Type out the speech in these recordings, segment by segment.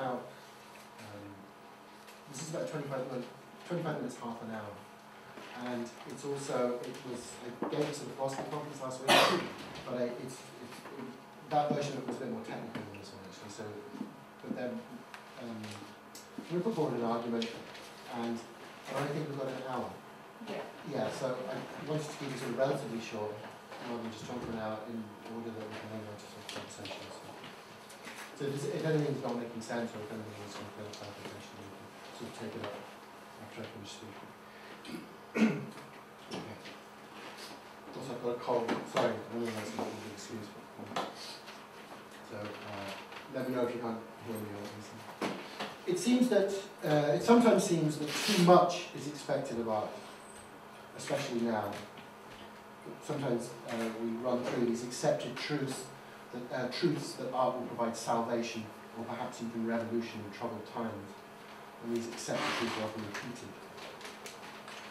about, this is about 25 minutes, half an hour. And it's also, I gave this at a philosophy conference last week, but that version of it was a bit more technical than this one actually. So, but then, I'm going to put forward an argument, and I think we've got an hour. Yeah, so I wanted to keep it sort of relatively short, rather than just talk for an hour in order that we can move on to sort of conversations. So if anything's not making sense, or if anything needs some further clarification, we can sort of take it up after I finish speaking. Okay. Also, I've got a cold. Sorry, I don't know if that's not an excuse. So let me know if you can't hear me or listen. It seems that it sometimes seems that too much is expected of art, especially now. Sometimes we run through these accepted truths that art will provide salvation, or perhaps even revolution in troubled times, and these accepted truths are often repeated.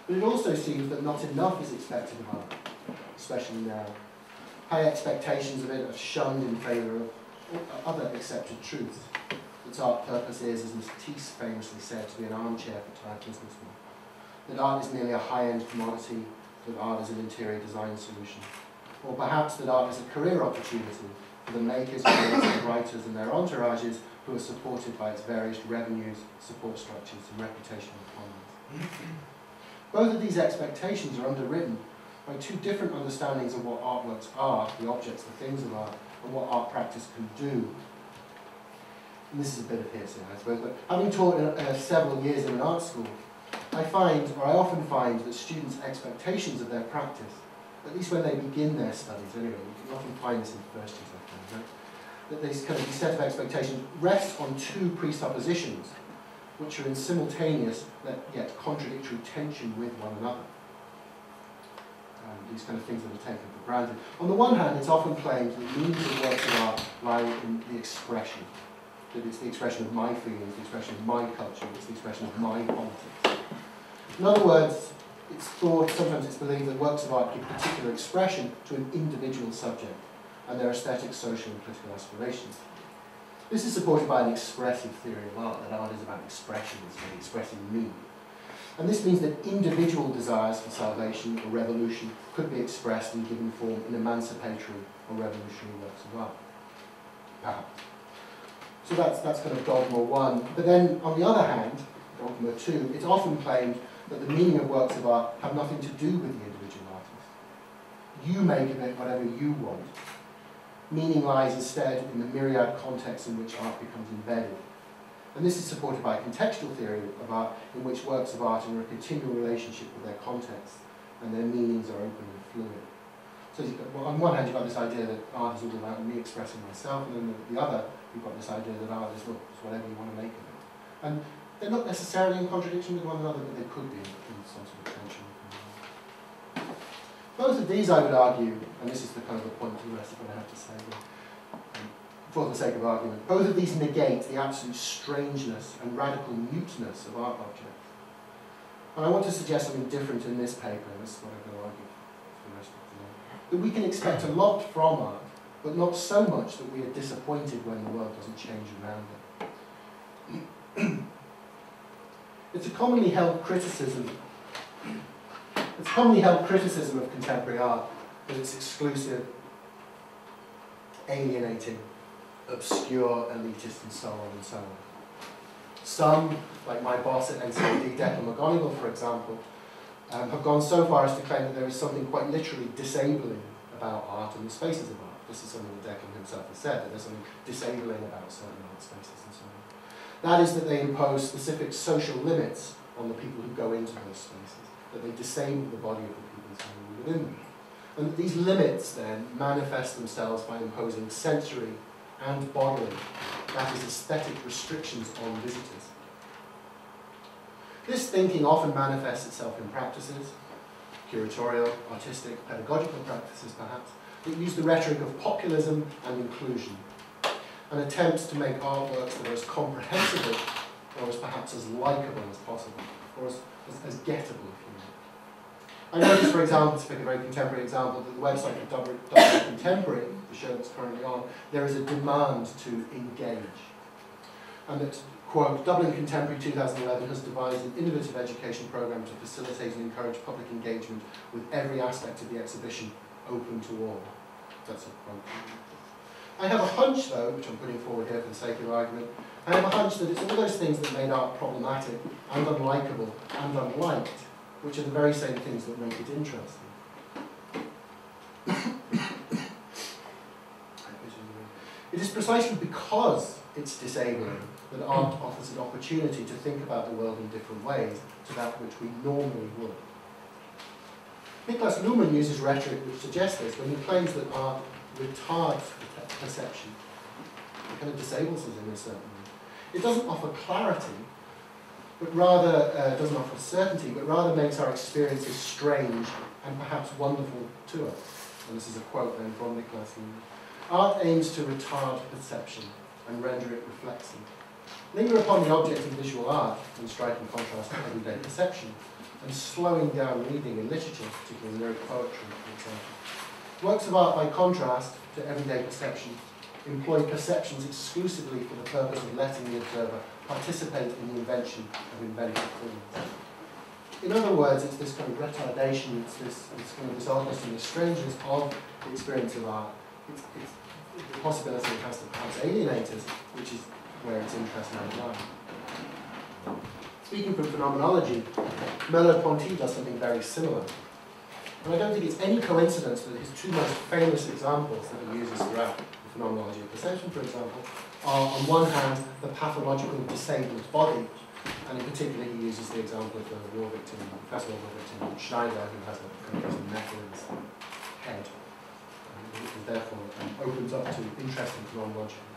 But it also seems that not enough is expected of art, especially now. High expectations of it are shunned in favour of other accepted truths. Its art purpose is, as Matisse famously said, to be an armchair for tired businessmen. That art is merely a high-end commodity, that art is an interior design solution. Or perhaps that art is a career opportunity for the makers, creators, writers and their entourages who are supported by its various revenues, support structures and reputational economies. Both of these expectations are underwritten by two different understandings of what artworks are, the objects, the things of art, and what art practice can do. And this is a bit of hearsay, I suppose, but having taught several years in an art school, I often find that students' expectations of their practice, at least when they begin their studies anyway, you can often find this in first years, I think, right? That this kind of set of expectations rests on two presuppositions, which are in simultaneous yet contradictory tension with one another. These kind of things that are taken for granted. On the one hand, it's often claimed that the meaning of works of art lie in the expression. That it's the expression of my feelings, the expression of my culture, it's the expression of my politics. In other words, it's thought, sometimes it's believed that works of art give particular expression to an individual subject and their aesthetic, social and political aspirations. This is supported by an expressive theory of art, that art is about expression, it's about expressing me. And this means that individual desires for salvation or revolution could be expressed and given form in emancipatory or revolutionary works of art, perhaps. So that's kind of dogma one. But then, on the other hand, dogma two, it's often claimed that the meaning of works of art have nothing to do with the individual artist. You make of it whatever you want. Meaning lies instead in the myriad contexts in which art becomes embedded. And this is supported by a contextual theory of art in which works of art are in a continual relationship with their context and their meanings are open and fluid. So on one hand you've got this idea that art is all about me expressing myself, and then the other you've got this idea that art is, well, it's whatever you want to make of it. And they're not necessarily in contradiction with one another, but they could be in some sort of tension. Both of these, I would argue, and this is the kind of the point to the rest of what I have to say, for the sake of argument, both of these negate the absolute strangeness and radical muteness of art objects. And I want to suggest something different in this paper, and this is what I'm going to argue for the rest of the day. That we can expect a lot from art, but not so much that we are disappointed when the world doesn't change around it. It's a commonly held criticism. It's commonly held criticism of contemporary art that it's exclusive, alienating, obscure, elitist, and so on and so on. Some, like my boss at NCAD, Declan McGonigal, for example, have gone so far as to claim that there is something quite literally disabling about art and the spaces of art. This is something that Declan himself has said, that there's something disabling about certain art spaces and so on. That is that they impose specific social limits on the people who go into those spaces, that they disable the body of the people who are within them. And that these limits then manifest themselves by imposing sensory and bodily, that is, aesthetic restrictions on visitors. This thinking often manifests itself in practices, curatorial, artistic, pedagogical practices perhaps, that use the rhetoric of populism and inclusion, and attempts to make artworks that are as comprehensible, or as perhaps as likeable as possible, or as gettable, if you will. I noticed, for example, to pick a very contemporary example, that the website of Dublin Contemporary, the show that's currently on, there is a demand to engage. and that, quote, Dublin Contemporary 2011 has devised an innovative education programme to facilitate and encourage public engagement with every aspect of the exhibition open to all. That's a quote. I have a hunch, though, which I'm putting forward here for the sake of argument, I have a hunch that it's all those things that made art problematic and unlikable and unliked, which are the very same things that make it interesting. It is precisely because it's disabling that art offers an opportunity to think about the world in different ways to that which we normally would. Niklas Luhmann uses rhetoric which suggests this when he claims that art retards perception. It kind of disables us in a certain way. It doesn't offer clarity, but rather doesn't offer certainty, but rather makes our experiences strange and perhaps wonderful to us. And this is a quote then from Niklas Luhmann. Art aims to retard perception and render it reflexive. Linger upon the object of visual art, in striking contrast to everyday perception, and slowing down reading in literature, particularly lyric poetry, for example. Works of art, by contrast to everyday perception, employ perceptions exclusively for the purpose of letting the observer participate in the invention of inventive forms. In other words, it's this kind of retardation, it's this kind of this oddness and this strangeness of the experience of art. It's the possibility it has to perhaps alienate us, which is where its interest might lie. Speaking from phenomenology, Merleau-Ponty does something very similar. And I don't think it's any coincidence that his two most famous examples that he uses throughout the phenomenology of perception, for example, are on one hand the pathological disabled body, and in particular he uses the example of the war victim, Professor War victim Schneider, who has a kind of metal in his head. And therefore opens up to interesting phenomenological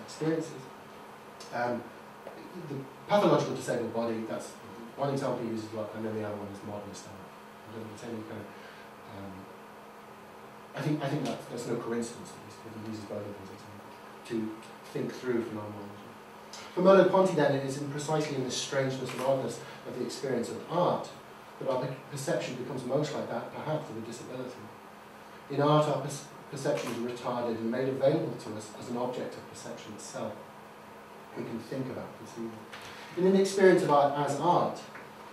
experiences. The pathological disabled body, that's one example he uses a lot, and then the other one is modernist art. I don't think it's any kind of, I think that's no coincidence that he uses both of these examples to think through phenomenology. For Merleau-Ponty then, it is precisely in the strangeness and oddness of the experience of art that our perception becomes most like that, perhaps, of a disability. In art, our perceptions are retarded and made available to us as an object of perception itself. We can think about perceiving. In an experience of art as art,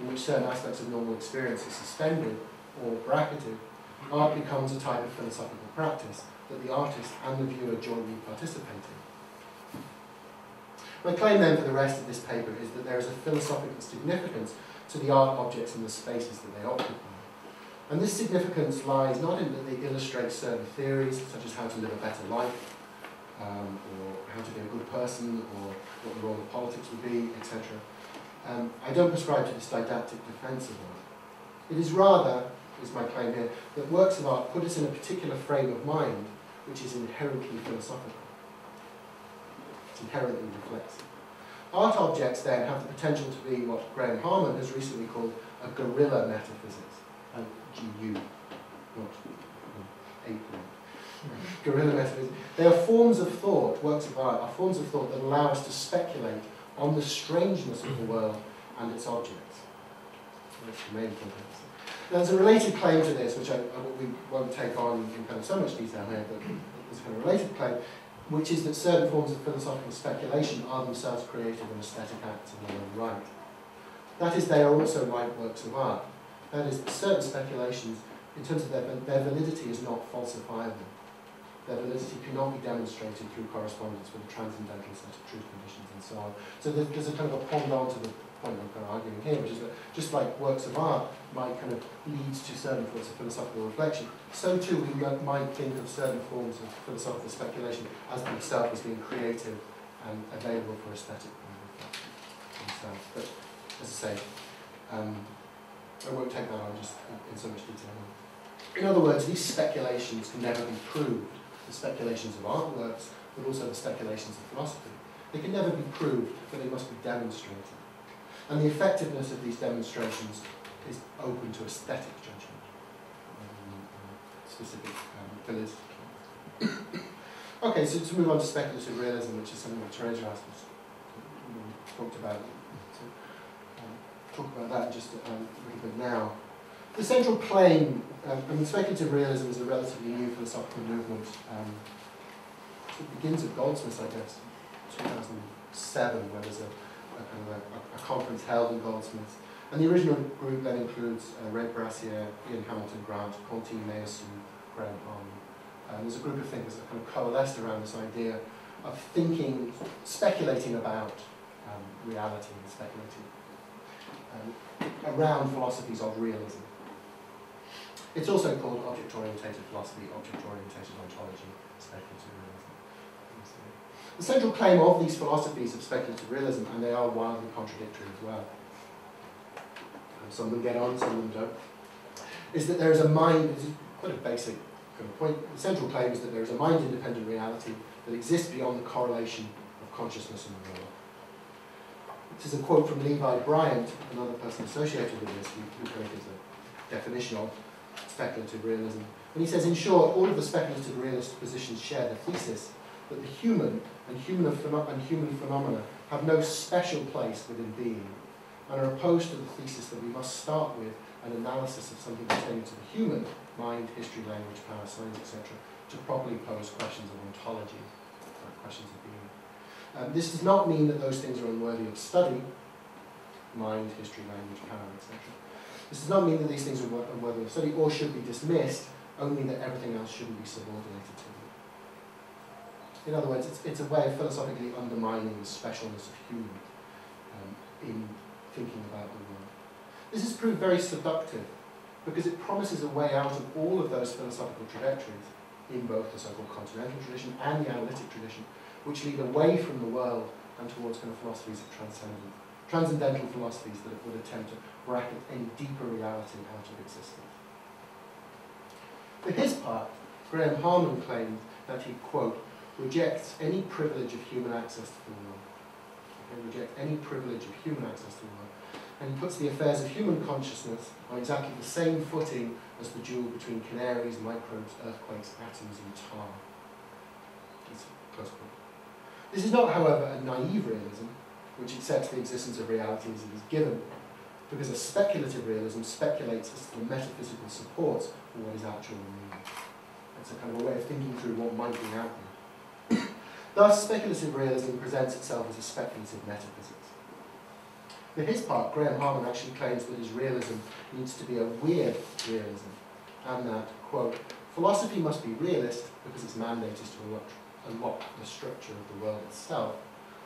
in which certain aspects of normal experience are suspended or bracketed, art becomes a type of philosophical practice that the artist and the viewer jointly participate in. My claim then for the rest of this paper is that there is a philosophical significance to the art objects and the spaces that they occupy. And this significance lies not in that they illustrate certain theories, such as how to live a better life, or how to be a good person, or what the role of politics would be, etc. I don't prescribe to this didactic defence of art. It is rather, is my claim here, that works of art put us in a particular frame of mind which is inherently philosophical. It's inherently reflexive. Art objects then have the potential to be what Graham Harman has recently called a guerrilla metaphysics. GU, not ape. Guerilla metaphysics. They are forms of thought, works of art, are forms of thought that allow us to speculate on the strangeness of the world and its objects. That's the main point. There's a related claim to this, which we won't take on in kind of so much detail here, but there's a kind of related claim, which is that certain forms of philosophical speculation are themselves creative and aesthetic acts in their own right. That is, they are also like works of art. That is, certain speculations, in terms of their validity, is not falsifiable. Their validity cannot be demonstrated through correspondence with a transcendental set of truth conditions and so on. So there's a kind of a pendant to the point I'm kind of arguing here, which is that just like works of art might kind of lead to certain forms of philosophical reflection, so too we might think of certain forms of philosophical speculation as themselves as being creative and available for aesthetic reflection. But as I say, I won't take that on just in so much detail. In other words, these speculations can never be proved. The speculations of artworks, but also the speculations of philosophy. They can never be proved, but they must be demonstrated. And the effectiveness of these demonstrations is open to aesthetic judgment, specific validity. Okay, so to move on to speculative realism, which is something that Teresa has talked about. Talk about that just a little bit now. The central claim, speculative realism is a relatively new philosophical movement. It begins at Goldsmith's, I guess, 2006 1907, where there's a conference held in Goldsmiths. And the original group then includes Ray Brassier, Ian Hamilton Grant, Quentin Meillassoux, Graham Harman. And there's a group of thinkers that kind of coalesced around this idea of thinking, speculating about reality and speculating around philosophies of realism. It's also called object-orientated philosophy, object-orientated ontology, speculative realism. The central claim of these philosophies of speculative realism, and they are wildly contradictory as well, some of them get on, some of them don't, is that there is a mind, this is quite a basic kind of point, the central claim is that there is a mind-independent reality that exists beyond the correlation of consciousness and the world. This is a quote from Levi Bryant, another person associated with this, who created the definition of speculative realism. And he says, in short, all of the speculative realist positions share the thesis that the human and human phenomena have no special place within being, and are opposed to the thesis that we must start with an analysis of something pertaining to the human, mind, history, language, power, science, etc., to properly pose questions of ontology, questions of being. This does not mean that those things are unworthy of study, mind, history, language, power, etc. This does not mean that these things are unworthy of study or should be dismissed, only that everything else shouldn't be subordinated to them. In other words, it's a way of philosophically undermining the specialness of human in thinking about the world. This has proved very seductive because it promises a way out of all of those philosophical trajectories in both the so-called continental tradition and the analytic tradition, which lead away from the world and towards kind of philosophies of transcendental philosophies that would attempt to bracket any deeper reality out of existence. For his part, Graham Harman claimed that he, quote, rejects any privilege of human access to the world. Okay, reject any privilege of human access to the world. And he puts the affairs of human consciousness on exactly the same footing as the duel between canaries, microbes, earthquakes, atoms, and tar. Close quote. This is not, however, a naive realism, which accepts the existence of reality as it is given, because a speculative realism speculates as to the metaphysical supports for what is actually real. It's a kind of a way of thinking through what might be out there. Thus, speculative realism presents itself as a speculative metaphysics. For his part, Graham Harman actually claims that his realism needs to be a weird realism, and that, quote, philosophy must be realist because its mandate is to unlock the structure of the world itself,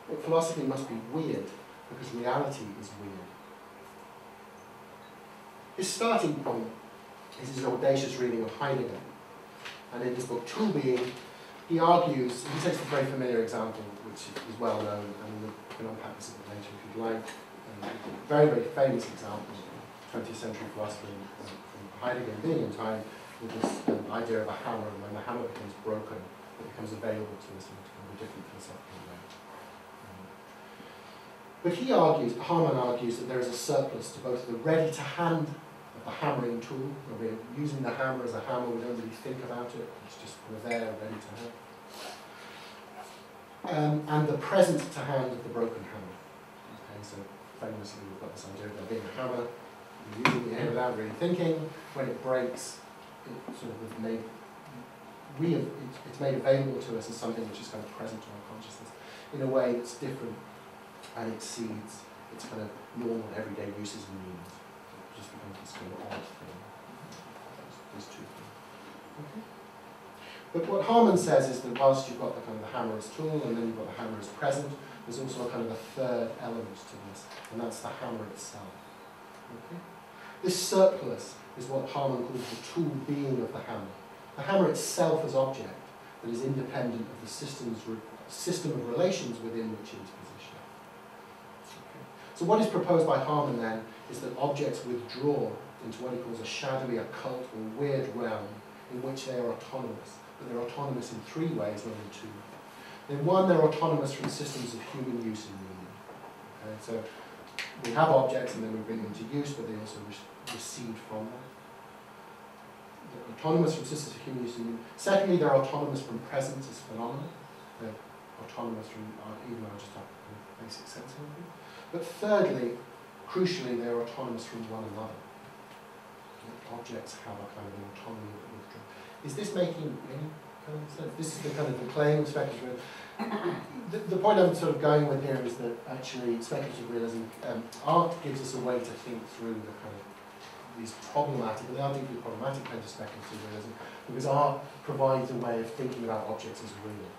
but philosophy must be weird because reality is weird. His starting point is his audacious reading of Heidegger, and in his book Tool Being, he argues, he takes a very familiar example, which is well known, and we can unpack this a bit later if you'd like. Very, very famous example of 20th century philosophy from Heidegger being in time with this idea of a hammer, and when the hammer becomes broken, it becomes available to us in a different philosophical way. But he argues, Harman argues, that there is a surplus to both the ready-to-hand of the hammering tool, where we're using the hammer as a hammer, we don't really think about it, it's just we're there, ready to hand, and the present-to-hand of the broken hammer. Okay, so famously we've got this idea of there being a hammer, we're using it without really thinking. When it breaks, it sort of is made, it's made available to us as something which is kind of present to our consciousness in a way that's different and exceeds its kind of normal everyday uses and meanings. It just becomes this kind of odd thing. Those two things. Okay. But what Harman says is that whilst you've got the kind of the hammer as tool and then you've got the hammer as present, there's also a kind of a third element to this, and that's the hammer itself. Okay? This surplus is what Harman calls the tool being of the hammer. The hammer itself as object that is independent of the system of relations within which it is positioned. Okay. So what is proposed by Harman then is that objects withdraw into what he calls a shadowy, occult, or weird realm in which they are autonomous. But they're autonomous in three ways, not in two. In one, they're autonomous from systems of human use and meaning. Okay, so we have objects and then we bring them to use, but they also recede from that. They're autonomous from systems of human use and meaning. Secondly, they're autonomous from presence as phenomena. They're autonomous from even though I just have a basic sense of it. But thirdly, crucially, they're autonomous from one another. Objects have a kind of autonomy that withdraw. Is this making any kind of sense? This is the kind of the claim of speculative. The point I'm sort of going with here is that actually speculative realism, art gives us a way to think through the kind of these problematic, and they are deeply problematic kinds of speculative realism, because art provides a way of thinking about objects as real.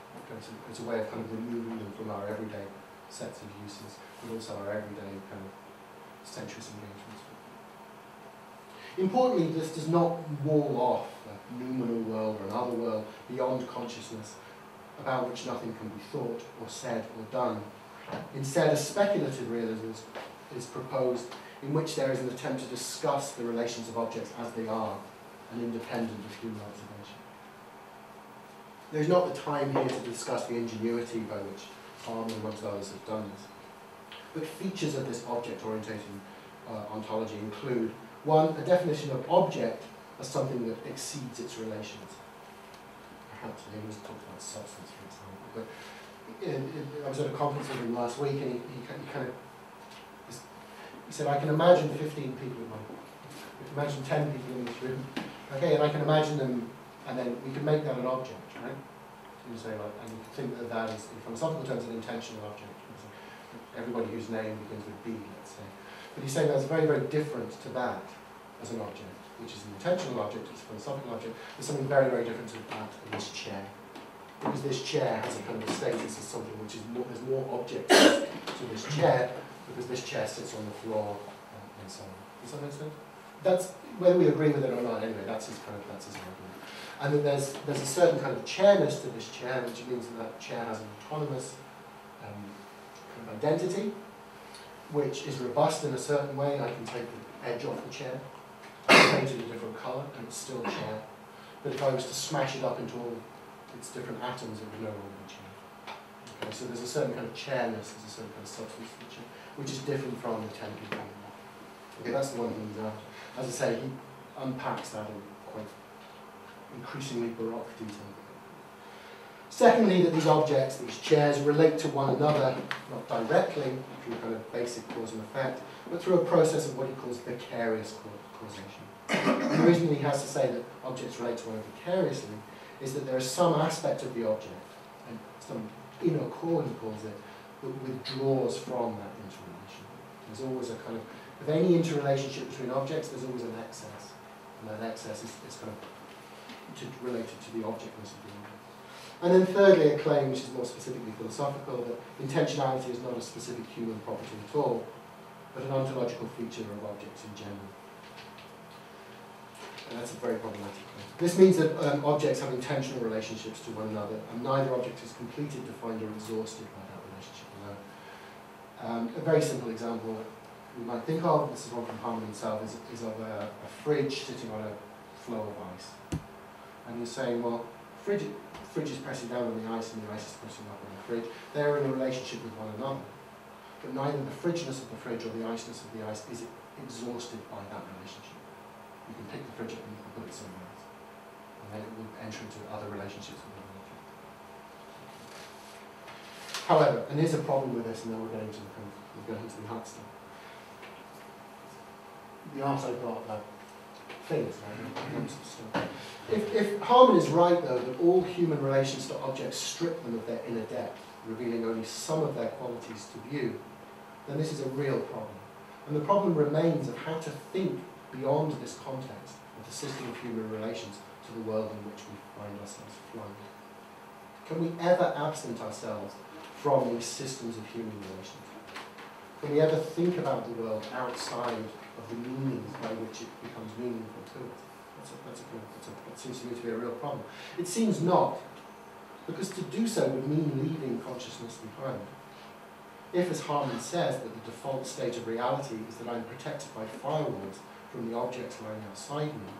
It's a way of kind of removing them from our everyday sets of uses, but also our everyday kind of sensuous engagements. Importantly, this does not wall off a noumenal world or another world beyond consciousness, about which nothing can be thought or said or done. Instead, a speculative realism is proposed in which there is an attempt to discuss the relations of objects as they are and independent of human observation. There is not the time here to discuss the ingenuity by which Harman, amongst others, have done this. But features of this object-orientated ontology include, one, a definition of object as something that exceeds its relations. Perhaps he was talking about substance, for example. But I was at a conference with him last week, and he said, I can imagine 15 people in my room. I can imagine 10 people in this room. Okay, and I can imagine them, and then we can make that an object, right? And you say, like, and you think that that is, in philosophical terms, an intentional object. Everybody whose name begins with B, let's say. But he's saying that's very, very different to that as an object, which is an intentional object, it's a philosophical object. There's something very, very different to that in this chair. Because this chair has a kind of status as something which is more, there's more objects to this chair, because this chair sits on the floor, and so on. Does that make sense? That's, whether we agree with it or not, anyway, that's his argument. And then there's a certain kind of chairness to this chair, which means that chair has an autonomous kind of identity, which is robust in a certain way. I can take the edge off the chair, I can paint it a different colour, and it's still a chair. But if I was to smash it up into all its different atoms, it would no longer be a chair. Okay, so there's a certain kind of chairness, there's a certain kind of substance to the chair, which is different from the 10 people. Okay, that's the one thing he's after. As I say, he unpacks that in quite increasingly baroque detail. Secondly, that these objects, these chairs, relate to one another, not directly, through kind of basic cause and effect, but through a process of what he calls vicarious causation. And the reason he has to say that objects relate to one another vicariously is that there is some aspect of the object, and some inner core, he calls it, that withdraws from that interrelation. There's always a kind of any interrelationship between objects, there's always an excess. And that excess is kind of related to the objectness of the object. And then thirdly, a claim which is more specifically philosophical, that intentionality is not a specific human property at all, but an ontological feature of objects in general. And that's a very problematic claim. This means that objects have intentional relationships to one another, and neither object is completed, defined, or exhausted by that relationship alone. A very simple example we might think of, this is one from Harman himself, is of a fridge sitting on a flow of ice. And you're saying, well, fridge is pressing down on the ice and the ice is pressing up on the fridge. They're in a relationship with one another. But neither the fridgeness of the fridge or the iceness of the ice is exhausted by that relationship. You can pick the fridge up and you can put it somewhere else. And then it will enter into other relationships with other objects. However, and here's a problem with this, and then we're going into the art stuff. The art I've got about things, right? If Harman is right, though, that all human relations to objects strip them of their inner depth, revealing only some of their qualities to view, then this is a real problem. And the problem remains of how to think beyond this context of the system of human relations to the world in which we find ourselves flung. Can we ever absent ourselves from these systems of human relations? Can we ever think about the world outside of the meanings by which it becomes meaningful to us? That seems to me to be a real problem. It seems not, because to do so would mean leaving consciousness behind. If, as Harman says, that the default state of reality is that I'm protected by firewalls from the objects lying outside me,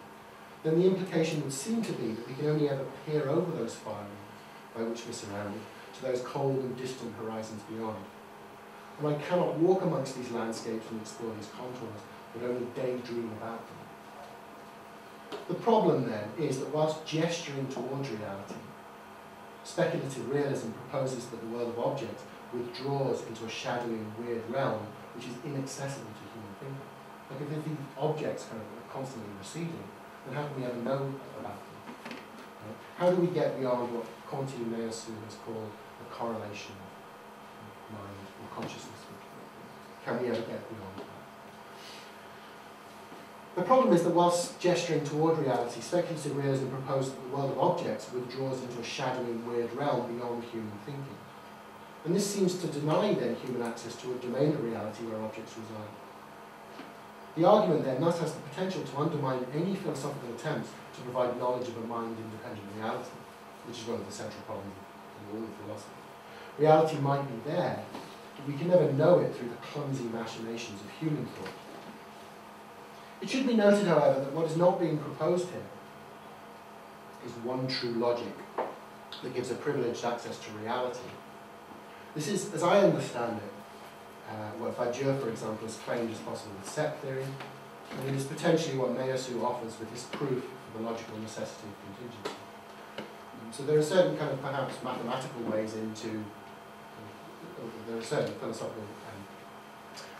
then the implication would seem to be that we can only ever peer over those firewalls by which we're surrounded to those cold and distant horizons beyond. And I cannot walk amongst these landscapes and explore these contours, but only daydream about them. The problem, then, is that whilst gesturing towards reality, speculative realism proposes that the world of objects withdraws into a shadowy and weird realm which is inaccessible to human thinking. Like if these objects kind of are constantly receding, then how can we ever know about them? Right? How do we get beyond what Conti Meillassoux has called the correlation of mind or consciousness? Can we ever get beyond that? The problem is that whilst gesturing toward reality, speculative realism proposed that the world of objects withdraws into a shadowy, weird realm beyond human thinking. And this seems to deny then human access to a domain of reality where objects reside. The argument then thus has the potential to undermine any philosophical attempts to provide knowledge of a mind-independent reality, which is one of the central problems in all of philosophy. Reality might be there, but we can never know it through the clumsy machinations of human thought. It should be noted, however, that what is not being proposed here is one true logic that gives a privileged access to reality. This is, as I understand it, what Faidherbe, for example, has claimed is possible with set theory, and it is potentially what Meillassoux offers with his proof of the logical necessity of contingency. So there are certain kind of perhaps mathematical ways into, there are certain philosophical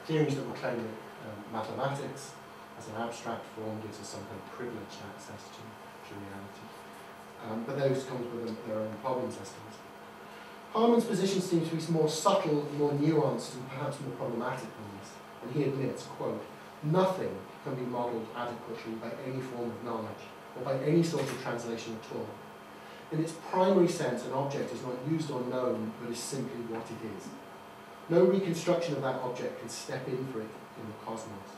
theories that will claim that mathematics as an abstract form gives us some kind of privileged access to reality. But those come with their own problems, I suppose. Harman's position seems to be more subtle, more nuanced, and perhaps more problematic than this. And he admits, quote, "Nothing can be modelled adequately by any form of knowledge, or by any sort of translation at all. In its primary sense, an object is not used or known, but is simply what it is. No reconstruction of that object can step in for it in the cosmos.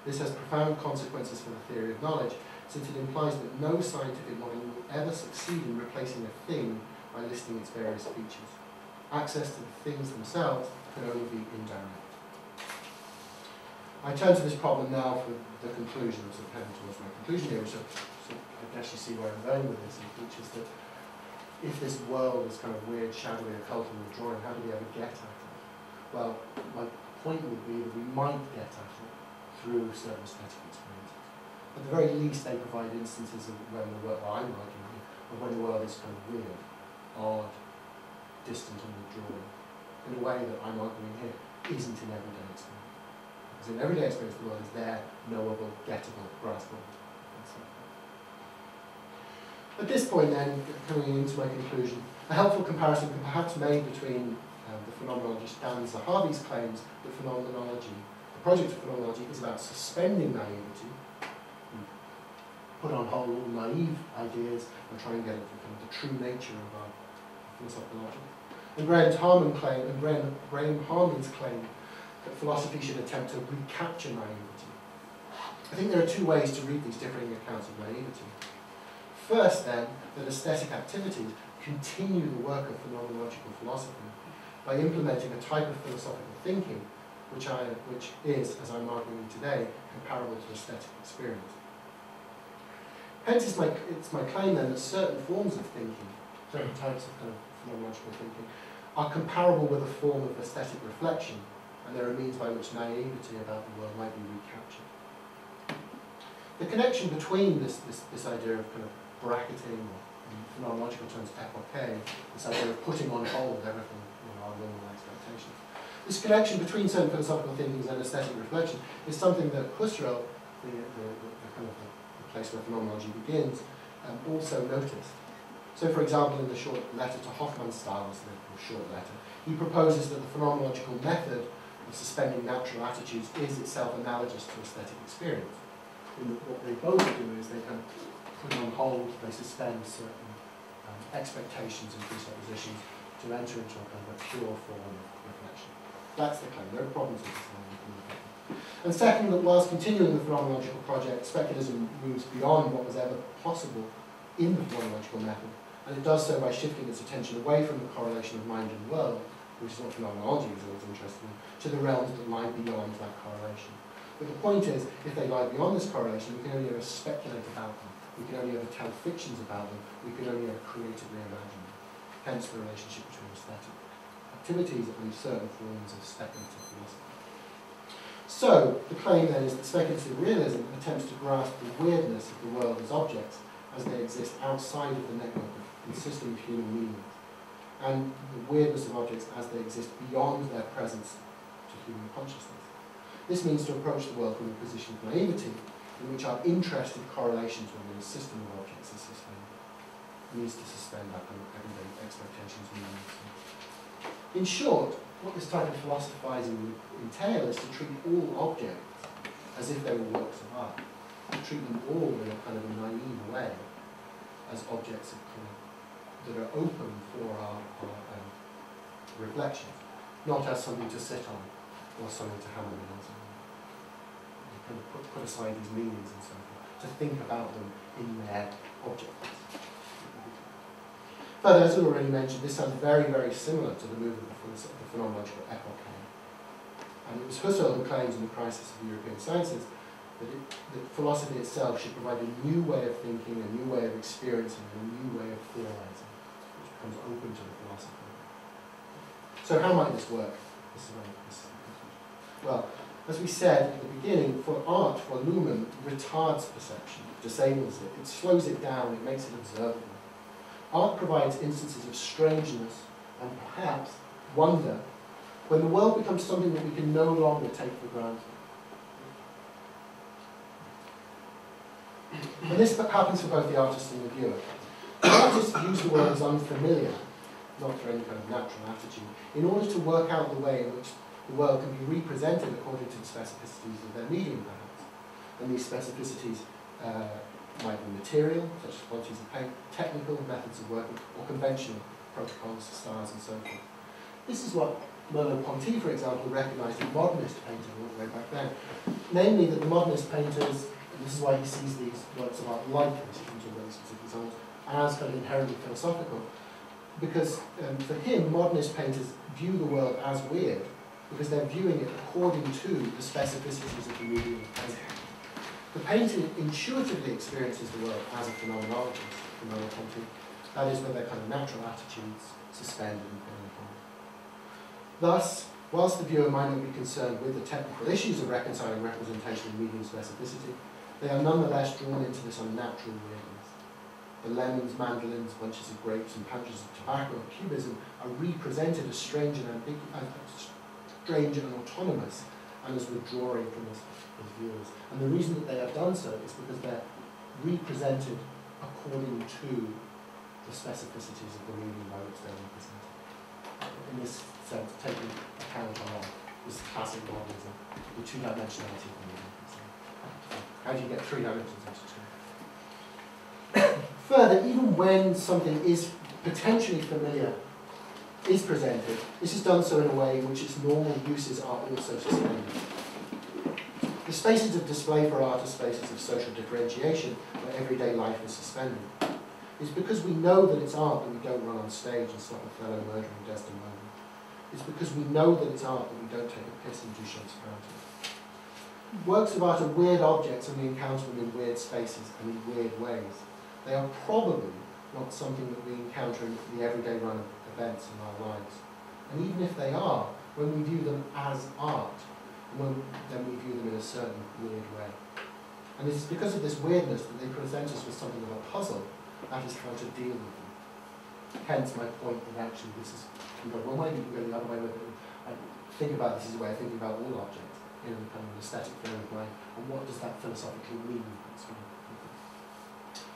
This has profound consequences for the theory of knowledge, since it implies that no scientific model will ever succeed in replacing a thing by listing its various features. Access to the things themselves can only be indirect." I turn to this problem now for the conclusion, I'm sort of heading towards my conclusion here, which I guess you see where I'm going with this, which is that if this world is kind of weird, shadowy, occult and withdrawing, how do we ever get at it? Well, my point would be that we might get at it through certain aesthetic experiences. At the very least, they provide instances of when the world, I'm arguing here, of when the world is kind of weird, odd, distant and withdrawing, in a way that I'm arguing here isn't in everyday experience. Because in everyday experience, the world is there, knowable, gettable, graspable, and so forth. At this point then, coming into my conclusion, a helpful comparison can perhaps be made between the phenomenologist Dan Zahavi's claims that phenomenology, the project of phenomenology, is about suspending naivety, put on hold all naive ideas and try and get at the true nature of our philosophical logic. And Graham Harman's claim that philosophy should attempt to recapture naivety. I think there are two ways to read these differing accounts of naivety. First, then, that aesthetic activities continue the work of phenomenological philosophy by implementing a type of philosophical thinking which is, as I'm arguing today, comparable to aesthetic experience. Hence, it's my claim then that certain forms of thinking, certain types of kind of phenomenological thinking, are comparable with a form of aesthetic reflection, and there are means by which naivety about the world might be recaptured. The connection between this idea of kind of bracketing, or in phenomenological terms, epoche, this idea of putting on hold everything, our normal expectations. This connection between certain philosophical thinkings and aesthetic reflection is something that Husserl, the kind of the place where phenomenology begins, also noticed. So, for example, in the short letter to Hofmannsthal, the short letter, he proposes that the phenomenological method of suspending natural attitudes is itself analogous to aesthetic experience. And what they both do is they kind of put on hold, they suspend certain expectations and presuppositions to enter into a kind of a pure form of reflection. That's the claim. There are problems with this one. And second, that whilst continuing the phenomenological project, speculatism moves beyond what was ever possible in the phenomenological method, and it does so by shifting its attention away from the correlation of mind and world, which is what phenomenology is always interested in, to the realms that lie beyond that correlation. But the point is, if they lie beyond this correlation, we can only ever speculate about them. We can only ever tell fictions about them. We can only ever creatively imagine them. Hence the relationship between aesthetic activities and certain forms of speculative philosophy. So, the claim then is that speculative realism attempts to grasp the weirdness of the world as objects as they exist outside of the network and system of human meaning, and the weirdness of objects as they exist beyond their presence to human consciousness. This means to approach the world from a position of naivety, in which our interested correlations within a system of objects is sustained. needs to suspend our kind of everyday expectations and needs. In short, what this type of philosophizing would entail is to treat all objects as if they were works of art, to treat them all in a kind of a naive way as objects of kind of, that are open for our reflections, not as something to sit on or something to hammer in or something. You kind of put aside these meanings and so forth, to think about them in their objects. Further, as I already mentioned, this sounds very, very similar to the movement of the phenomenological epoch. And it was Husserl who claims in The Crisis of the European Sciences that philosophy itself should provide a new way of thinking, a new way of experiencing, a new way of theorizing, which becomes open to the philosopher. So how might this work? Well, as we said at the beginning, for art, for Luhmann, retards perception, disables it, it slows it down, it makes it observable. Art provides instances of strangeness and perhaps wonder when the world becomes something that we can no longer take for granted. And this happens for both the artist and the viewer. The artist views the world as unfamiliar, not through any kind of natural attitude, in order to work out the way in which the world can be represented according to the specificities of their medium, perhaps. And these specificities might be material, such as qualities of paint, technical methods of working, or conventional protocols, styles, and so forth. This is what Merleau-Ponty, for example, recognised in modernist painting all the way back then. Namely, that the modernist painters, and this is why he sees these works of art like this, into very specific examples, as kind of inherently philosophical. Because for him, modernist painters view the world as weird, because they're viewing it according to the specificities of the medium of painting. The painter intuitively experiences the world as a phenomenologist, from Merleau-Ponty. That is, where their kind of natural attitudes suspended and put upon. Thus, whilst the viewer might not be concerned with the technical issues of reconciling representation and medium specificity, they are nonetheless drawn into this unnatural weirdness. The lemons, mandolins, bunches of grapes, and punches of tobacco of cubism are represented as strange and autonomous, and as withdrawing from us as viewers. And the reason that they have done so is because they're represented according to the specificities of the medium by which they're represented. In this sense, taking account of this classic modernism, the two-dimensionality of the medium. How do you get three dimensions into two? Further, even when something is potentially familiar is presented, this is done so in a way in which its normal uses are also suspended. The spaces of display for art are spaces of social differentiation, where everyday life is suspended. It's because we know that it's art that we don't run on stage and stop a fellow murdering Desdemona. It's because we know that it's art that we don't take a piss in Duchamp's fountain. Works of art are weird objects and we encounter them in weird spaces and in weird ways. They are probably not something that we encounter in the everyday run of events in our lives. And even if they are, when we view them as art, then we view them in a certain weird way. And it's because of this weirdness that they present us with something of a puzzle, that is how to deal with them. Hence my point that actually this is, well, maybe you can go the other way with it. I think about this as a way of thinking about all objects in a kind of an aesthetic frame of mind, and what does that philosophically mean?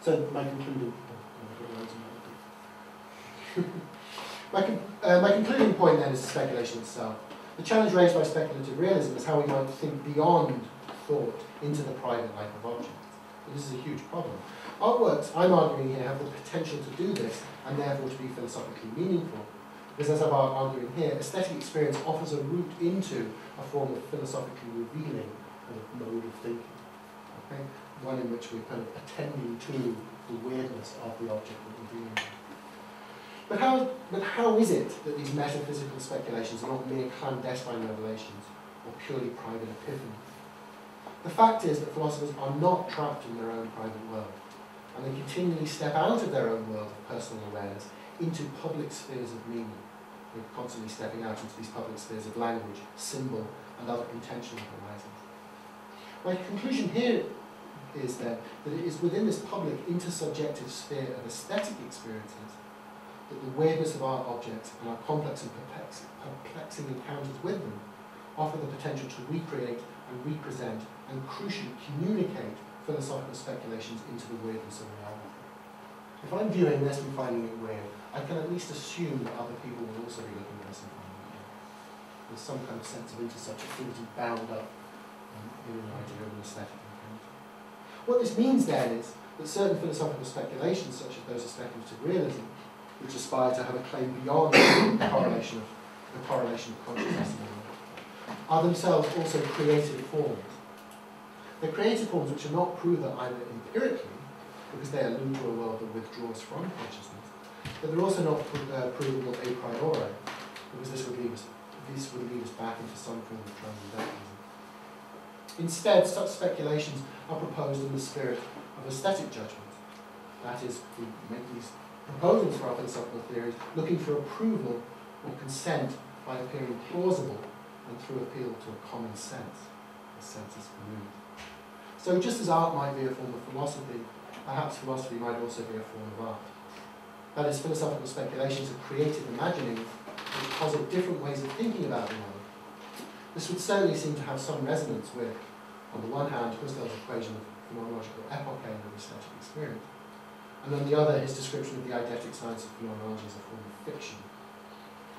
So my concluding my concluding point then is the speculation itself. The challenge raised by speculative realism is how we might think beyond thought into the private life of objects. But this is a huge problem. Artworks, I'm arguing here, have the potential to do this, and therefore to be philosophically meaningful. Because as I'm arguing here, aesthetic experience offers a route into a form of philosophically revealing kind of mode of thinking. Okay? One in which we're kind of attending to the weirdness of the object that we're dealing with. But how is it that these metaphysical speculations are not mere clandestine revelations or purely private epiphany? The fact is that philosophers are not trapped in their own private world, and they continually step out of their own world of personal awareness into public spheres of meaning. They're constantly stepping out into these public spheres of language, symbol, and other intentional horizons. My conclusion here is then that it is within this public intersubjective sphere of aesthetic experiences that the weirdness of art objects and our complex and perplexing encounters with them offer the potential to recreate and represent and crucially communicate philosophical speculations into the weirdness of reality. If I'm viewing this and finding it weird, I can at least assume that other people will also be looking at this and finding it weird. There's some kind of sense of intersubjectivity bound up in an idea of an aesthetic encounter. What this means then is that certain philosophical speculations, such as those of speculative realism, which aspire to have a claim beyond the correlation of consciousness and mind, are themselves also creative forms. They're creative forms which are not proven either empirically, because they allude to a world that withdraws from consciousness, but they're also not provable a priori, because this would lead us back into some form of transcendentalism. Instead, such speculations are proposed in the spirit of aesthetic judgment. That is, we make these proposals for our philosophical theories looking for approval or consent by appearing plausible and through appeal to a common sense, a sense is removed. So just as art might be a form of philosophy, perhaps philosophy might also be a form of art. That is, philosophical speculations are creative imaginings which posit different ways of thinking about the world. This would certainly seem to have some resonance with, on the one hand, Husserl's equation of phenomenological epoche and aesthetic experience, and on the other, his description of the eidetic science of phenomenology as a form of fiction,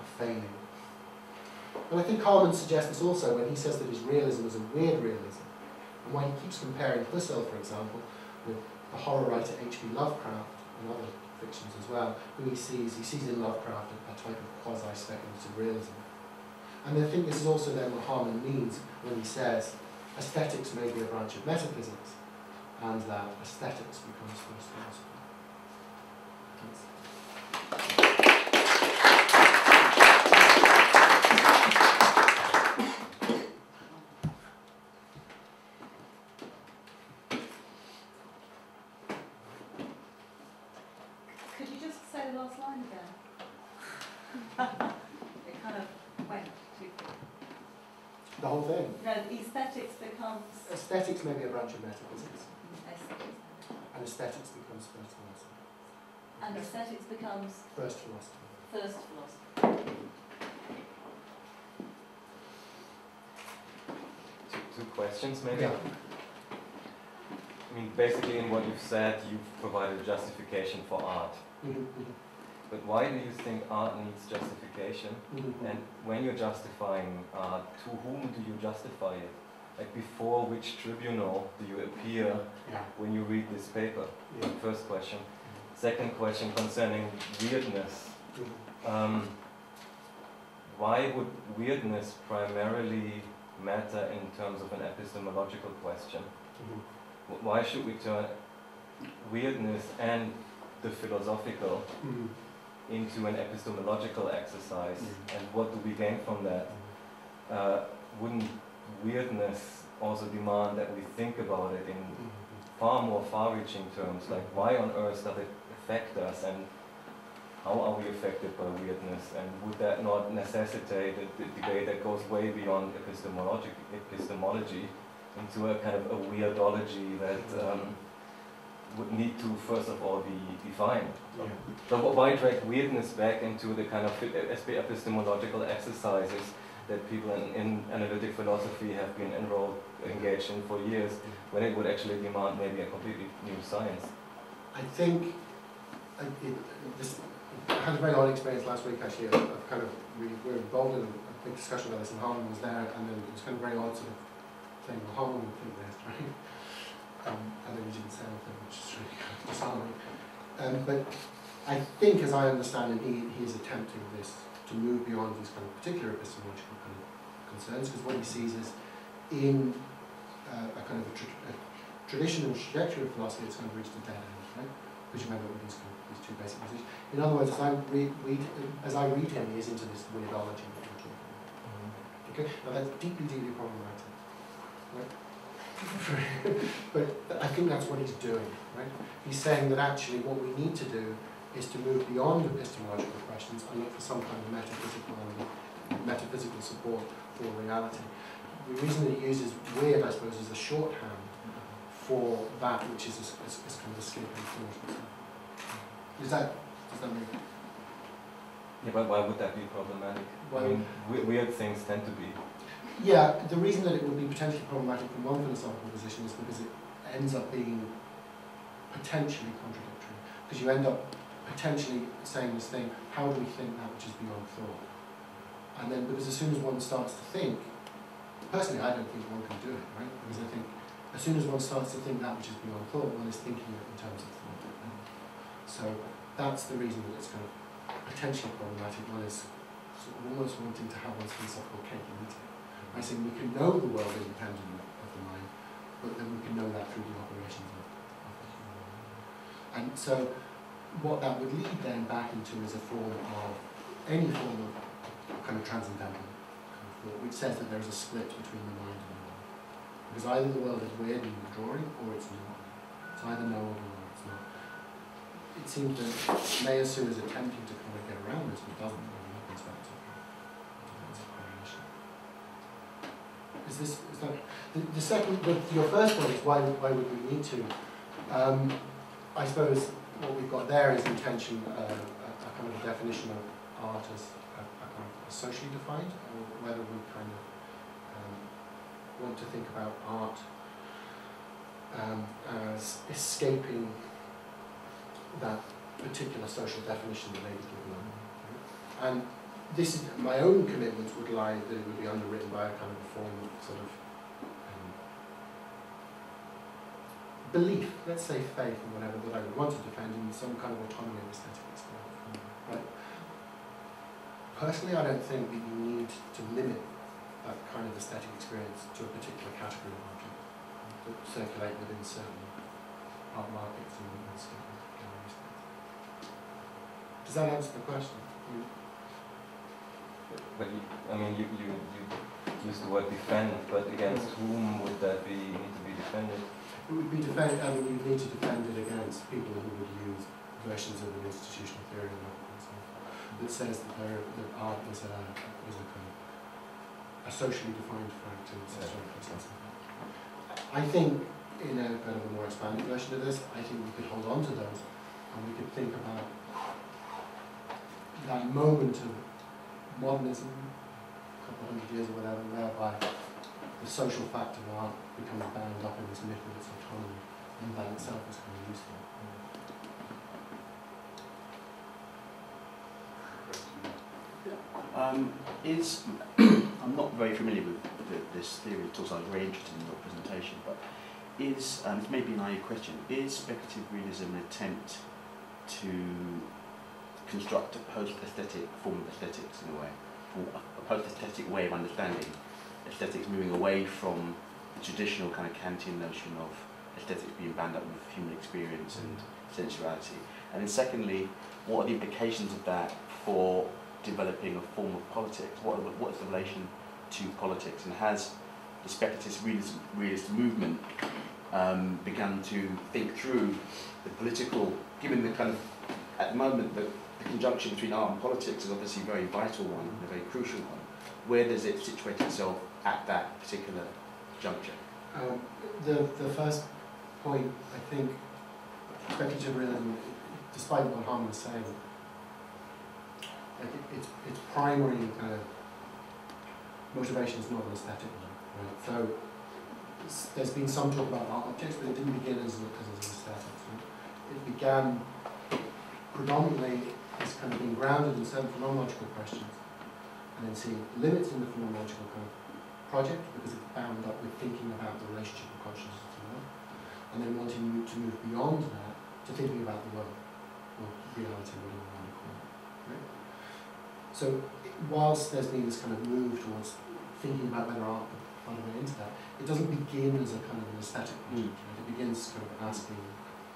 of feigning. And I think Kirwan suggests this also when he says that his realism is a weird realism, and why he keeps comparing Husserl, for example, with the horror writer H.P. Lovecraft and other fictions as well, who he sees in Lovecraft a type of quasi-speculative realism. And I think this is also then what Harman means when he says aesthetics may be a branch of metaphysics, and that aesthetics becomes first philosophy. Could you just say the last line again? It kind of went too quick. The whole thing? No, aesthetics becomes... Aesthetics may be a branch of metaphysics. Aesthetics. And aesthetics becomes first philosophy. And aesthetics becomes... First philosophy. First philosophy. Two questions, maybe? Yeah. I mean, basically in what you've said, you've provided a justification for art. But why do you think art needs justification? And when you're justifying art, to whom do you justify it? Like, before which tribunal do you appear when you read this paper? First question. Second question concerning weirdness. Why would weirdness primarily matter in terms of an epistemological question? Why should we turn weirdness and the philosophical into an epistemological exercise? And what do we gain from that? Wouldn't weirdness also demand that we think about it in far more far-reaching terms? Like, why on earth does it affect us, and how are we affected by weirdness? And would that not necessitate a debate that goes way beyond epistemology into a kind of a weirdology that would need to first of all be defined? So why drag weirdness back into the kind of epistemological exercises that people in analytic philosophy have been engaged in for years, when it would actually demand maybe a completely new science? I think I had a very odd experience last week actually of kind of, we were involved in a big discussion about this, and Harman was there, and then it was kind of very odd sort of thing. Well, Harman would think this, right? And then he didn't say anything, which is really kind of disarming. But I think, as I understand it, he is attempting this to move beyond these kind of particular epistemological kind of concerns, because what he sees is in a kind of a traditional trajectory of philosophy, it's kind of reached a dead end, right? Because you remember with these two basic positions. In other words, as I read him, he is into this weirdology. Okay, now that's deeply, deeply problematic, right? But I think that's what he's doing, right? He's saying that actually what we need to do is to move beyond epistemological questions and look for some kind of metaphysical support for reality. The reason that he uses weird, I suppose, is a shorthand for that which is kind of escaping thought. Does that make sense? Yeah, but why would that be problematic? Well, I mean, weird things tend to be. Yeah, the reason that it would be potentially problematic from one philosophical position is because it ends up being potentially contradictory. because you end up potentially saying this thing, how do we think that which is beyond thought? And then, because as soon as one starts to think, personally I don't think one can do it, right? Because I think as soon as one starts to think that which is beyond thought, one is thinking it in terms of thought. Right? So that's the reason that it's kind of potentially problematic. One is sort of almost wanting to have one's philosophical cake and eat it. I say we can know the world independent of the mind, but then we can know that through the operations of the human mind. And so what that would lead then back into is a form of, any form of kind of transcendental kind of thought, which says that there's a split between the mind and the world. Because either the world is weird and withdrawing, or it's not. It's either knowable or it's not. It seems that Lejeune is attempting to kind of get around this, but doesn't really look into that. Is that the second? Your first point is why would we need to? I suppose what we've got there is intention, a kind of definition of art as a kind of socially defined, or whether we kind of want to think about art as escaping that particular social definition that may be given. And this is, my own commitment would lie that it would be underwritten by a kind of a form of sort of belief, let's say faith or whatever, that I would want to defend in some kind of autonomy of aesthetic experience. Right? Personally, I don't think that you need to limit that kind of aesthetic experience to a particular category of object that circulate within certain art markets and certain galleries. Does that answer the question? But you use the word defend, but against whom would that need to be defended? It would be defended. I mean, you need to defend it against people who would use versions of an institutional theory that says that art is a kind of a socially defined fact in social process. I think, in a kind of a more expanded version of this, I think we could hold on to those, and we could think about that moment of modernism, a couple of hundred years or whatever, whereby the social fact of art becomes bound up in this myth of its autonomy, and that itself is kind of useful. I'm not very familiar with this theory at all, so I was very interested in your presentation, but it's maybe a naive question, is speculative realism an attempt to construct a post-aesthetic form of aesthetics in a way, or a post-aesthetic way of understanding aesthetics, moving away from the traditional kind of Kantian notion of aesthetics being bound up with human experience and sensuality? And then secondly, what are the implications of that for developing a form of politics? What is the relation to politics? And has the speculative realist movement begun to think through the political, given the kind of, at the moment, the conjunction between art and politics is obviously a very vital one, a very crucial one. Where does it situate itself at that particular juncture? The first point, I think, speculative realism, despite what Harman was saying, its primary kind of motivation is not an aesthetic one, right? So there's been some talk about art objects, but it didn't begin as an aesthetic. It began predominantly as kind of being grounded in certain phenomenological questions, and then seeing limits in the phenomenological kind of project because it's bound up with thinking about the relationship of consciousness to the world, and then wanting to move beyond that to thinking about the world, or reality, whatever you want to call it. Right? So whilst there's been this kind of move towards thinking about whether art could find a way into that, it doesn't begin as a kind of an aesthetic project. Right? It begins kind of asking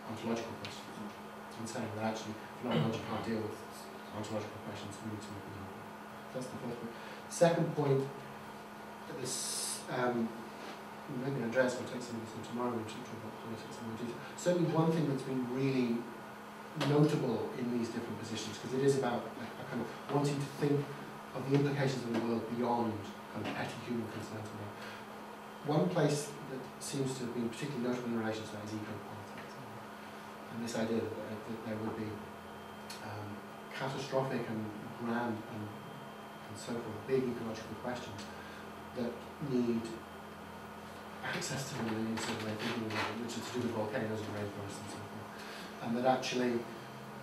ontological questions and saying that actually phenomenology can't deal with ontological questions, we need to move beyond that. That's the first point. Second point, this maybe Andreas will take some of this in tomorrow when we talk about politics in more detail. Certainly one thing that's been really notable in these different positions, because it is about a kind of wanting to think of the implications of the world beyond kind of petty human concerns. One place that seems to have been particularly notable in relation to that is eco-politics. And this idea that there would be catastrophic and grand and so forth, big ecological questions that need access to them in a certain way, which is to do with volcanoes and rainforests and so forth. And that actually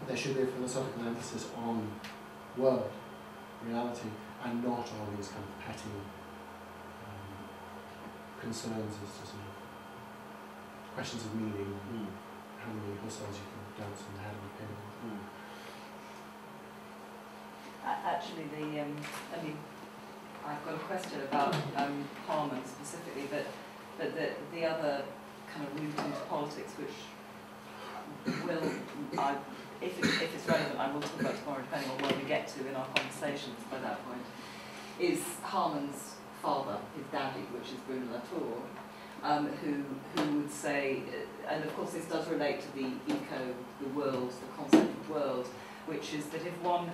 there should be a philosophical emphasis on world, reality, and not on these kind of petty concerns as to sort of questions of meaning, how many Halsalls you can dance on the head of a pin. Actually, I've got a question about Harman specifically, but the other kind of route into politics, which if it's relevant, I will talk about tomorrow, depending on where we get to in our conversations by that point, is Harman's father, his daddy, which is Bruno Latour, who would say, and of course this does relate to the world, the concept of world, which is that if one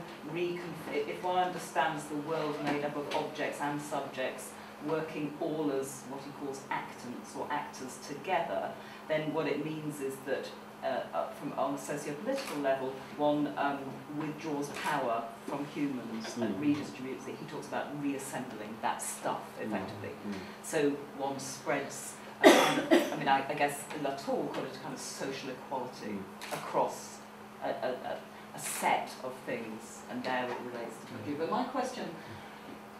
understands the world made up of objects and subjects working all as what he calls actants or actors together, then what it means is that on a socio-political level, one withdraws power from humans and redistributes it. He talks about reassembling that stuff, effectively. So one spreads, I guess Latour called it a kind of social equality across a set of things, and there it relates to you. But my question,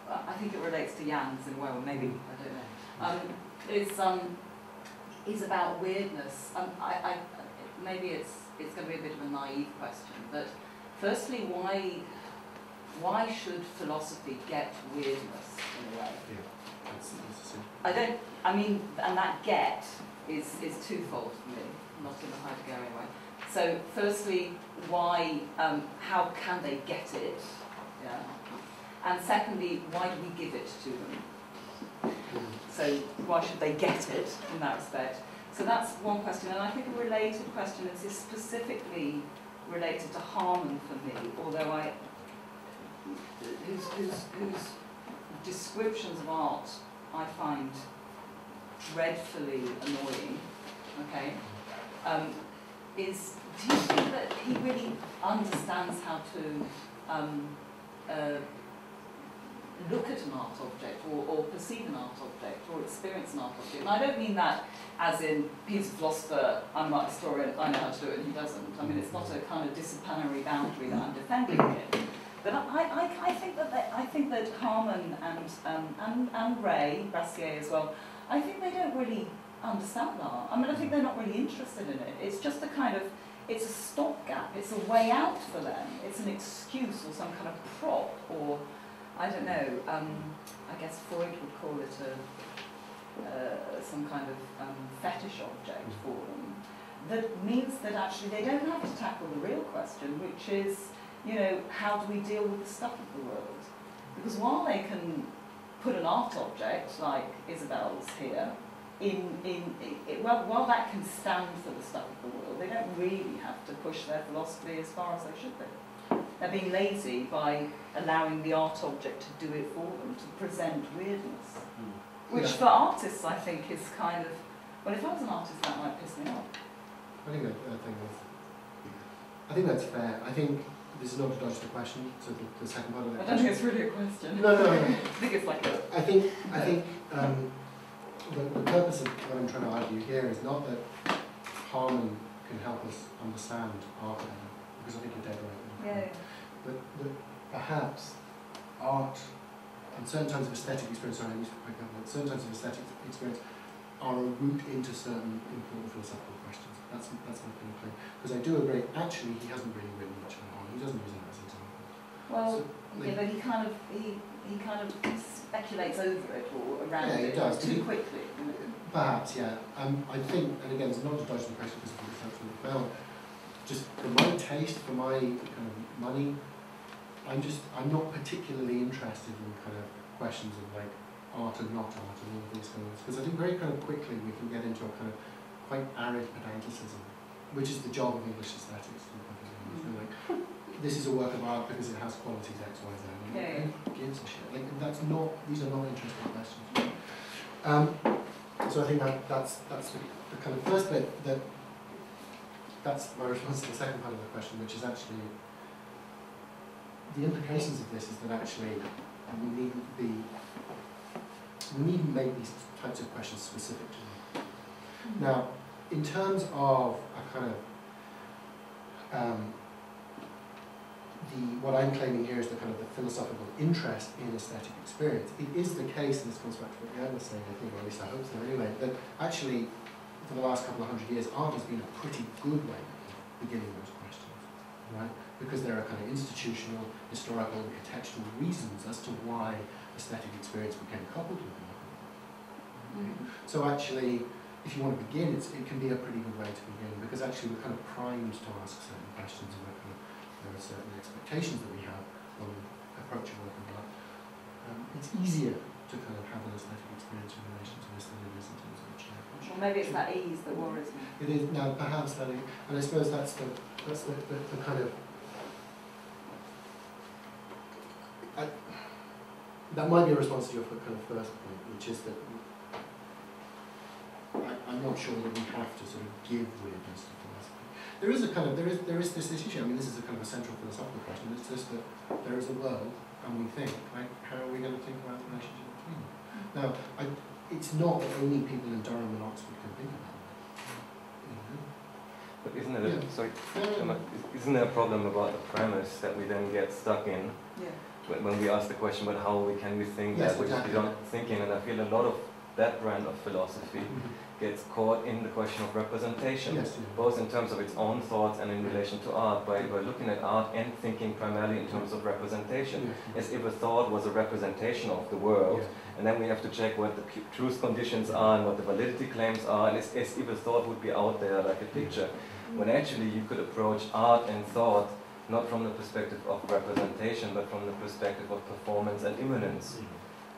I think it relates to Jan's in a way, or maybe, I don't know, is about weirdness. Maybe it's going to be a bit of a naive question, but firstly, why should philosophy get weirdness in a way? And that get is twofold for me, not in a Heideggerian way. So firstly, why, how can they get it? Yeah. And secondly, why do we give it to them? So why should they get it in that respect? So that's one question, and I think a related question is specifically related to Harman for me, although whose descriptions of art I find dreadfully annoying. Okay, do you think that he really understands how to look at an art object, or perceive an art object, or experience an art object? And I don't mean that as in, he's a philosopher, I'm not a historian, I know how to do it, and he doesn't. I mean, it's not a kind of disciplinary boundary that I'm defending here. But I think that Harman and Ray, Brassier as well, I think they don't really understand art. I think they're not really interested in it. It's just a kind of, it's a stopgap, it's a way out for them. It's an excuse or some kind of prop, or I don't know, I guess Freud would call it some kind of fetish object for them. That means that actually they don't have to tackle the real question, which is, how do we deal with the stuff of the world? Because while they can put an art object, like Isabel's here, while that can stand for the stuff of the world, they don't really have to push their philosophy as far as they should be. They're being lazy by allowing the art object to do it for them, to present weirdness. Which for artists, I think, is kind of, well, if I was an artist, that might piss me off. I think that's fair. I think this is not to dodge the question, so the second part of that I don't think it's really a question. No. I think it's like a... I think the purpose of what I'm trying to argue here is not that Harman can help us understand art better, because I think you're dead right. Yeah. But perhaps art, and certain kinds of aesthetic experience, certain kinds of aesthetic experience are a route into certain important philosophical questions. That's my kind of claim. Because I do agree, actually, he hasn't really written much on art. He doesn't use it as an example. Well, so, yeah, but he kind of speculates over it or around it too quickly. Perhaps, yeah. I think, and again, it's not to dodge the question because of the essential bell. Just for my taste, for my kind of money, I'm not particularly interested in kind of questions of like art and not art and all of these things, because I think very kind of quickly we can get into a kind of quite arid pedanticism, which is the job of English aesthetics. Like, this is a work of art because it has qualities X, Y, Z. Who gives a shit? Like, these are not interesting questions. So I think that's the kind of first bit, that's my response to the second part of the question, which is actually the implications of this is that actually we needn't make these types of questions specific to them. Now, in terms of a kind of what I'm claiming here is the kind of the philosophical interest in aesthetic experience. It is the case, and this comes back to what Lejeune was saying, I think, or at least I hope so anyway, that actually for the last couple of hundred years, art has been a pretty good way of beginning those questions, right? Because there are kind of institutional, historical, and contextual reasons as to why aesthetic experience became coupled with art. So actually, if you want to begin, it can be a pretty good way to begin, because actually we're kind of primed to ask certain questions, and there are certain expectations that we have when we approach a work of art. It's easier to kind of have an aesthetic experience in relation to this than it is in terms of which approach. Well, maybe it's that ease that worries me. It is now perhaps that, and I suppose that's the kind of that might be a response to your kind of first point, which is that I'm not sure that we have to sort of give weirdness to philosophy. There is a kind of there is this issue. I mean, this is a kind of a central philosophical question. It's just that there is a world, and we think. Right? How are we going to think about the relationship between them? Now, it's not that only people in Durham and Oxford can think about it. You know? But isn't isn't there a problem about the premise that we then get stuck in? Yeah. When we ask the question, but how can we think Yes, that which exactly. we don't thinking, and I feel a lot of that brand of philosophy gets caught in the question of representation, Yes, yeah. both in terms of its own thoughts and in relation to art, by looking at art and thinking primarily in terms of representation, as if a thought was a representation of the world, and then we have to check what the truth conditions are and what the validity claims are, and as if a thought would be out there like a picture, when actually you could approach art and thought not from the perspective of representation, but from the perspective of performance and immanence.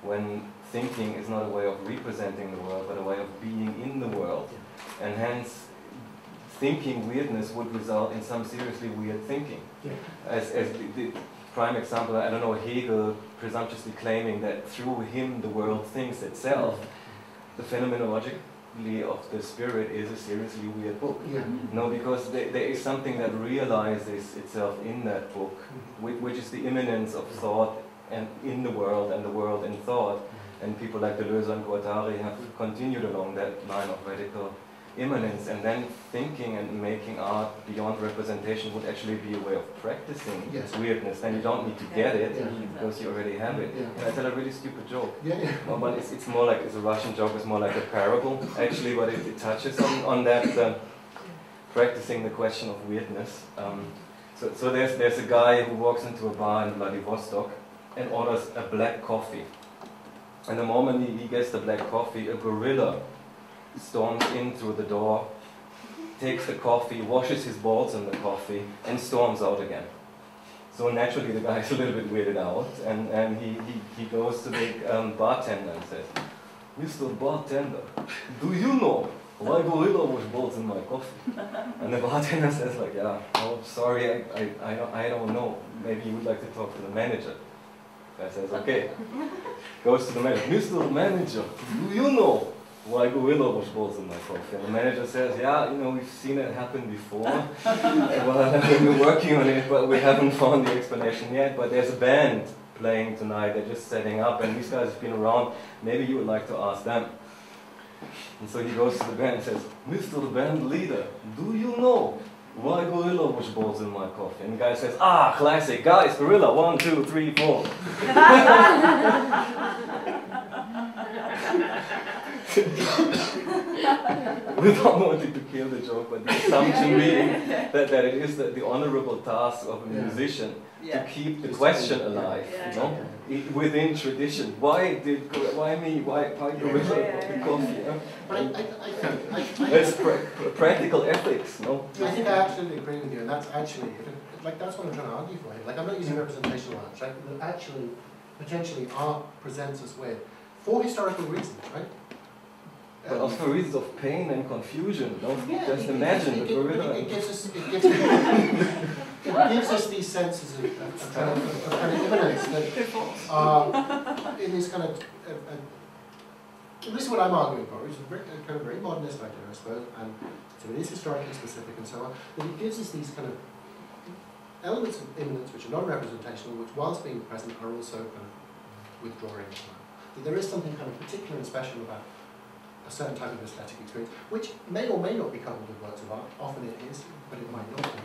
When thinking is not a way of representing the world, but a way of being in the world. And hence, thinking weirdness would result in some seriously weird thinking. As the prime example, I don't know, Hegel presumptuously claiming that through him the world thinks itself, the phenomenology of the Spirit is a seriously weird book. No, because there is something that realizes itself in that book, which is the immanence of thought and in the world and the world in thought. And people like Deleuze and Guattari have continued along that line of radical immanence, and then thinking and making art beyond representation would actually be a way of practicing weirdness. Then you don't need to get it, because you already have it. And I tell a really stupid joke. Well, but it's more like, it's a Russian joke, it's more like a parable, actually, but it touches on that practicing the question of weirdness. So there's a guy who walks into a bar in Vladivostok and orders a black coffee. And the moment he gets the black coffee, a gorilla storms in through the door, takes the coffee, washes his balls in the coffee, and storms out again. So naturally the guy is a little bit weirded out, and he goes to the bartender and says, "Mr. Bartender, do you know why gorilla wash balls in my coffee?" And the bartender says like, "Yeah, oh, sorry, I don't know. Maybe you would like to talk to the manager." Guy says, "Okay." Goes to the manager, "Mr. Manager, do you know why gorilla wash balls in my coffee?" And the manager says, "Yeah, you know, we've seen it happen before. We're working on it, but we haven't found the explanation yet. But there's a band playing tonight, they're just setting up, and these guys have been around. Maybe you would like to ask them." And so he goes to the band and says, "Mr. Band Leader, do you know why gorilla wash balls in my coffee?" And the guy says, "Ah, classic, guys, gorilla, 1, 2, 3, 4. Without wanting to kill the joke, but the assumption being that it is the honorable task of a musician to keep the question alive, you know, within tradition. Why me? Why gorilla the coffee? It's practical ethics, no? I think I absolutely agree with you, and that's actually, that's what I'm trying to argue for here. Like, I'm not using representational art, right? But actually, potentially, art presents us with, for historical reasons, right? But also for reasons of pain and confusion, no? Just imagine the gorilla. It gives us these senses of kind of immanence that are in this kind of. This is what I'm arguing for, which is a kind of very modernist idea, I suppose, and so it is historically specific and so on, but it gives us these kind of elements of immanence which are non-representational, which whilst being present are also kind of withdrawing as well. That there is something kind of particular and special about a certain type of aesthetic experience, which may or may not be coupled with works of art. Often it is, but it might not be.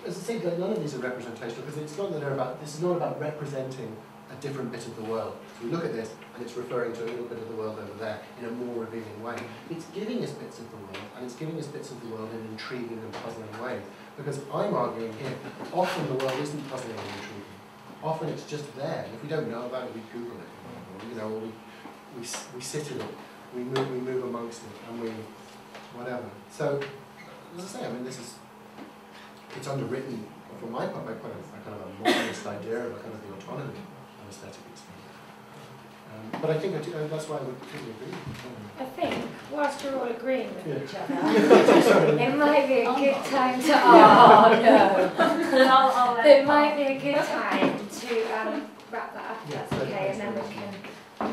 as I say, none of these are representational because it's not that they're about. This is not about representing a different bit of the world. So we look at this and it's referring to a little bit of the world over there in a more revealing way. It's giving us bits of the world, and it's giving us bits of the world in intriguing and puzzling ways. Because I'm arguing here, often the world isn't puzzling and intriguing. Often it's just there. And if we don't know about it, we Google it. Or we sit in it. We move amongst it, and we whatever. So, as I say, I mean, it's underwritten from my part by quite a kind of a modernist idea of a kind of the autonomy of aesthetic experience. But I think that's why I would completely agree. I think, whilst you're all agreeing with each other, Sorry. it might be a good time to. It might be a good time to wrap that up. Yeah, That's okay, and then we can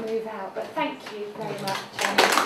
move out. But thank you very much.